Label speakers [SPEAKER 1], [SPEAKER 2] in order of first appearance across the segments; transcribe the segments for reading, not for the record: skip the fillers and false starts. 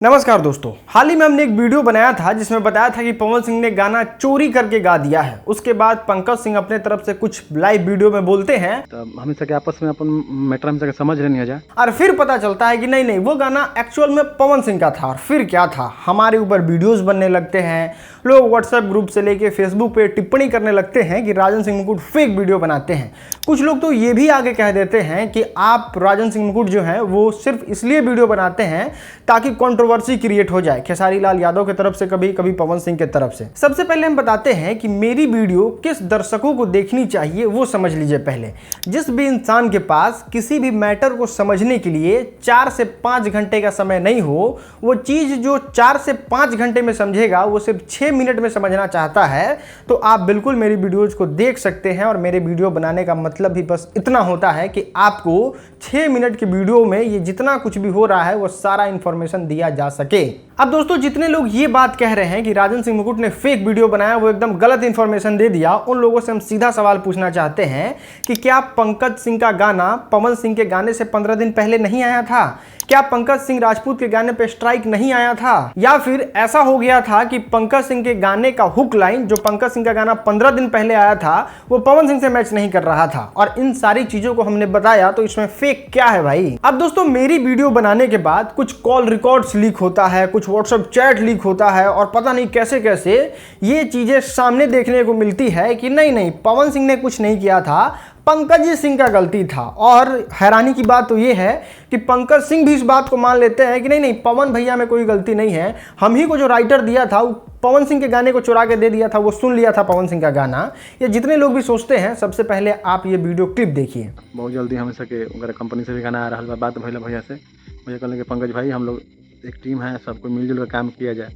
[SPEAKER 1] नमस्कार दोस्तों, हाल ही में हमने एक वीडियो बनाया था जिसमें बताया था कि पवन सिंह ने गाना चोरी करके गा दिया है। उसके बाद पंकज सिंह अपने तरफ से कुछ लाइव वीडियो में बोलते हैं
[SPEAKER 2] तो हम सके आपस में अपन मैटर हम सके समझ लेनी जाए
[SPEAKER 1] और फिर पता चलता है कि नहीं वो गाना एक्चुअल में पवन सिंह का था। और फिर क्या था, हमारे ऊपर वीडियोस बनने लगते हैं, लोग व्हाट्सएप ग्रुप से लेके फेसबुक पे टिप्पणी करने लगते हैं कि राजन सिंह मुकुट फेक वीडियो बनाते हैं। कुछ लोग तो ये भी आगे कह देते हैं कि आप राजन सिंह मुकुट जो है वो सिर्फ इसलिए वीडियो बनाते हैं ताकि कंट्रोवर्सी क्रिएट हो जाए, खेसारी लाल यादव की तरफ से, कभी कभी पवन सिंह की तरफ से। सबसे पहले हम बताते हैं कि मेरी वीडियो किस दर्शकों को देखनी चाहिए वो समझ लीजिए। पहले जिस भी इंसान के पास किसी भी मैटर को समझने के लिए 4 से 5 घंटे का समय नहीं हो, वो चीज जो 4 से 5 घंटे में समझेगा वो सिर्फ 6 मिनट में समझना चाहता है, तो आप बिल्कुल मेरी वीडियोज को देख सकते हैं। और मेरे वीडियो बनाने का मतलब भी बस इतना होता है कि आपको 6 मिनट की वीडियो में ये जितना कुछ भी हो रहा है वो सारा इंफॉर्मेशन दिया जा सके। अब दोस्तों, जितने लोग ये बात कह रहे हैं कि राजन सिंह मुकुट ने फेक वीडियो बनाया, वो एकदम गलत इंफॉर्मेशन दे दिया, उन लोगों से हम सीधा सवाल पूछना चाहते हैं कि क्या पंकज सिंह का गाना पवन सिंह के गाने से 15 दिन पहले नहीं आया था? क्या पंकज सिंह राजपूत के गाने पे स्ट्राइक नहीं आया था? या फिर ऐसा हो गया था कि पंकज सिंह के गाने का हुक लाइन, जो पंकज सिंह का गाना 15 दिन पहले आया था, वो पवन सिंह से मैच नहीं कर रहा था? और इन सारी चीजों को हमने बताया, तो इसमें फेक क्या है भाई? अब दोस्तों, मेरी वीडियो बनाने के बाद कुछ कॉल रिकॉर्ड्स लीक होता है, कुछ व्हाट्सएप चैट लीक होता है, और पता नहीं कैसे कैसे ये चीजें सामने देखने को मिलती है कि नहीं पवन सिंह ने कुछ नहीं किया था, पंकज सिंह का गलती था। और हैरानी की बात तो ये है कि पंकज सिंह भी इस बात को मान लेते हैं कि नहीं पवन भैया में कोई गलती नहीं है, हम ही को जो राइटर दिया था वो पवन सिंह के गाने को चुरा के दे दिया था, वो सुन लिया था पवन सिंह का गाना। ये जितने लोग भी सोचते हैं, सबसे पहले आप ये वीडियो क्लिप देखिए।
[SPEAKER 2] बहुत जल्दी हम सके उनका कंपनी से भी गाना आ रहा है, बात भैया भैया से मुझे कहने कि पंकज भाई हम लोग एक टीम है, सबको मिलजुल कर काम किया जाए,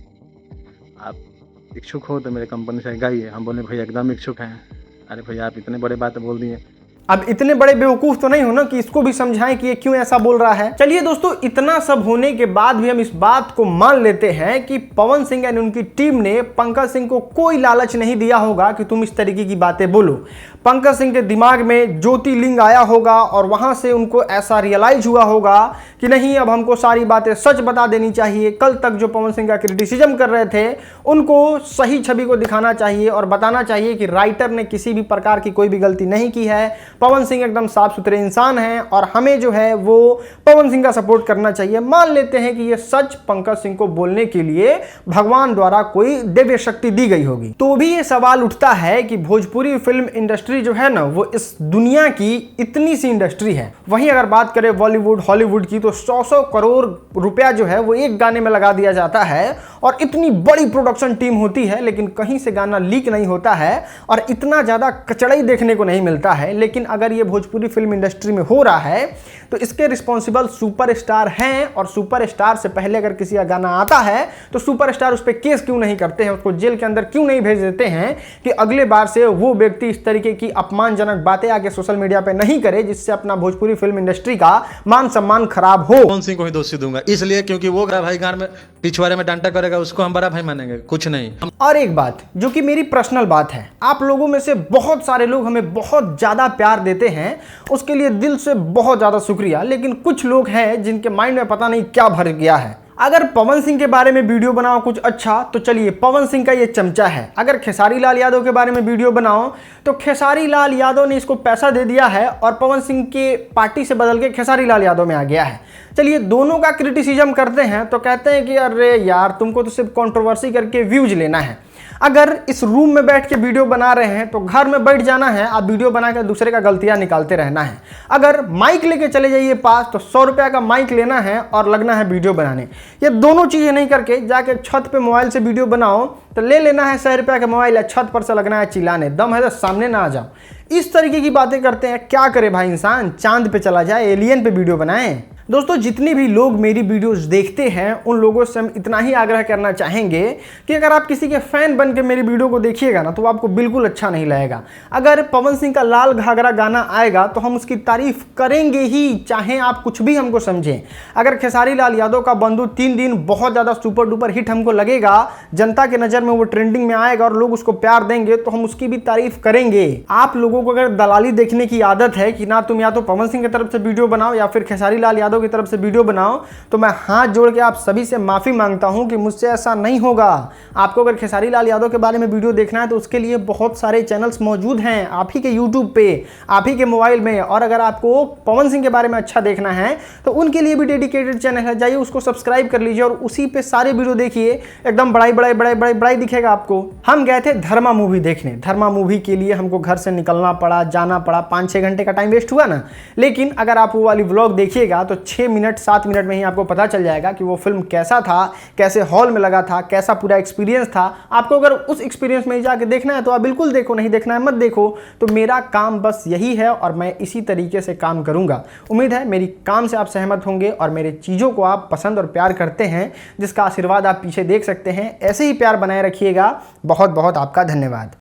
[SPEAKER 2] आप इच्छुक हो तो मेरे कंपनी से गाइए। हम बोले भैया एकदम इच्छुक हैं। अरे भैया आप इतने बड़े बात बोल दिए।
[SPEAKER 1] अब इतने बड़े बेवकूफ तो नहीं हो ना कि इसको भी समझाएं कि ये क्यों ऐसा बोल रहा है। चलिए दोस्तों, इतना सब होने के बाद भी हम इस बात को मान लेते हैं कि पवन सिंह यानी उनकी टीम ने पंकज सिंह को कोई लालच नहीं दिया होगा कि तुम इस तरीके की बातें बोलो। पंकज सिंह के दिमाग में ज्योतिर्लिंग आया होगा और वहां से उनको ऐसा रियलाइज हुआ होगा कि नहीं, अब हमको सारी बातें सच बता देनी चाहिए। कल तक जो पवन सिंह का क्रिटिसिज्म कर रहे थे उनको सही छवि को दिखाना चाहिए और बताना चाहिए कि राइटर ने किसी भी प्रकार की कोई भी गलती नहीं की है, पवन सिंह एकदम साफ सुथरे इंसान हैं और हमें जो है वो पवन सिंह का सपोर्ट करना चाहिए। मान लेते हैं कि ये सच पंकज सिंह को बोलने के लिए भगवान द्वारा कोई दिव्य शक्ति दी गई होगी, तो भी ये सवाल उठता है कि भोजपुरी फिल्म इंडस्ट्री जो है ना, वो इस दुनिया की इतनी सी इंडस्ट्री है। वहीं अगर बात करें बॉलीवुड हॉलीवुड की, तो 100 करोड़ रुपया जो है वो एक गाने में लगा दिया जाता है और इतनी बड़ी प्रोडक्शन टीम होती है, लेकिन कहीं से गाना लीक नहीं होता है और इतना ज्यादा कचड़ाई देखने को नहीं मिलता है। लेकिन अगर ये भोजपुरी फिल्म इंडस्ट्री में हो रहा है तो इसके रिस्पॉन्सिबल सुपरस्टार हैं, और सुपरस्टार से पहले अगर किसी का गाना आता है तो सुपरस्टार उस पर केस क्यों नहीं करते हैं, उसको जेल के अंदर क्यों नहीं भेज देते हैं कि अगले बार से वो व्यक्ति इस तरीके की अपमानजनक बातें आगे सोशल मीडिया पे नहीं करे, जिससे अपना भोजपुरी फिल्म इंडस्ट्री का मान सम्मान खराब हो।
[SPEAKER 3] पवन सिंह को ही दोषी दूंगा, इसलिए क्योंकि वो भाई गान में पिछवाड़े में डांटा करेगा, उसको हम बड़ा भाई मानेंगे, कुछ नहीं।
[SPEAKER 1] और एक बात जो कि मेरी पर्सनल बात है, आप लोगों में से बहुत सारे लोग हमें बहुत ज्यादा प्यार देते हैं, उसके लिए दिल से बहुत ज्यादा शुक्रिया। लेकिन कुछ लोग हैं जिनके माइंड में पता नहीं क्या भर गया है। अगर पवन सिंह के बारे में वीडियो बनाओ कुछ अच्छा, तो चलिए पवन सिंह का ये चमचा है। अगर खेसारी लाल यादव के बारे में वीडियो बनाओ तो खेसारी लाल यादव ने इसको पैसा दे दिया है और पवन सिंह के पार्टी से बदल के खेसारी लाल यादव में आ गया है। चलिए दोनों का क्रिटिसिज्म करते हैं तो कहते हैं कि अरे यार, तुमको तो सिर्फ कंट्रोवर्सी करके व्यूज लेना है। अगर इस रूम में बैठ के वीडियो बना रहे हैं तो घर में बैठ जाना है, आप वीडियो बना के दूसरे का गलतियां निकालते रहना है। अगर माइक लेके चले जाइए पास तो 100 रुपया का माइक लेना है और लगना है वीडियो बनाने। ये दोनों चीजें नहीं करके जाके छत पे मोबाइल से वीडियो बनाओ तो ले लेना है 100 रुपया का मोबाइल, छत पर से लगना है चिल्लाने, दम है तो सामने ना आ जाओ। इस तरीके की बातें करते हैं। क्या करे भाई इंसान, चांद पे चला जाए, एलियन पे वीडियो बनाए। दोस्तों, जितने भी लोग मेरी वीडियोस देखते हैं उन लोगों से हम इतना ही आग्रह करना चाहेंगे कि अगर आप किसी के फैन बन के मेरी वीडियो को देखिएगा ना तो आपको बिल्कुल अच्छा नहीं लगेगा। अगर पवन सिंह का लाल घाघरा गाना आएगा तो हम उसकी तारीफ करेंगे ही, चाहे आप कुछ भी हमको समझें। अगर खेसारी लाल यादव का बंधु 3 दिन बहुत ज़्यादा सुपर डुपर हिट हमको लगेगा, जनता के नज़र में वो ट्रेंडिंग में आएगा और लोग उसको प्यार देंगे, तो हम उसकी भी तारीफ करेंगे। आप लोगों को अगर दलाली देखने की आदत है कि ना तुम या तो पवन सिंह की तरफ से वीडियो बनाओ या फिर खेसारी लाल यादव यादव की तरफ से वीडियो बनाओ, तो मैं हाथ जोड़ के आप सभी से माफ़ी मांगता हूं कि मुझसे ऐसा नहीं होगा। आपको अगर खेसारी लाल यादव के बारे में वीडियो देखना है तो उसके लिए बहुत सारे चैनल्स मौजूद हैं आप ही के यूट्यूब पे, आप ही के मोबाइल में। और अगर आपको पवन सिंह के बारे में अच्छा देखना है तो उनके लिए भी डेडिकेटेड चैनल है, जाइए उसको सब्सक्राइब कर लीजिए और उसी पे सारे वीडियो देखिए, एकदम बड़ाई दिखेगा आपको। हम गए थे धर्मा मूवी देखने। धर्मा मूवी के लिए हमको घर से निकलना पड़ा, जाना पड़ा, 5-6 घंटे का टाइम वेस्ट हुआ ना। लेकिन अगर आप वो वाली व्लॉग देखिएगा तो 6 मिनट 7 मिनट में ही आपको पता चल जाएगा कि वो फिल्म कैसा था, कैसे हॉल में लगा था, कैसा पूरा एक्सपीरियंस था। आपको अगर उस एक्सपीरियंस में जाके देखना है तो आप बिल्कुल देखो, नहीं देखना है मत देखो। तो मेरा काम बस यही है और मैं इसी तरीके से काम करूंगा। उम्मीद है मेरी काम से आप सहमत होंगे और मेरे चीज़ों को आप पसंद और प्यार करते हैं, जिसका आशीर्वाद आप पीछे देख सकते हैं। ऐसे ही प्यार बनाए रखिएगा। बहुत बहुत आपका धन्यवाद।